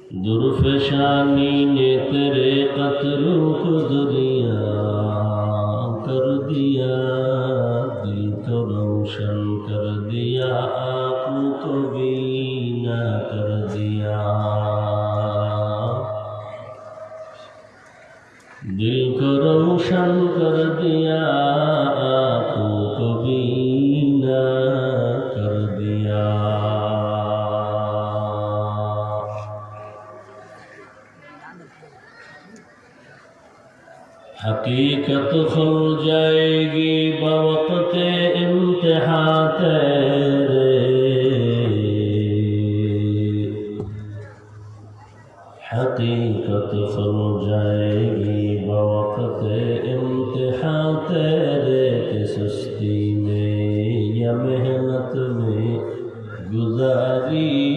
दुर्फशानी ने तेरे कत्लों को दुनिया कर दिया, दिल को रोशन कर दिया, आंखों को बीना कर दिया। दिल को रोशन कर दिया, आंखों को बीना कर दिया। हकीकत खुल जाएगी बवक़्ते इम्तिहान तेरे, हकीकत खुल जाएगी बवक़्ते इम्तिहान तेरे, कि सुस्ती में या मेहनत में गुजारी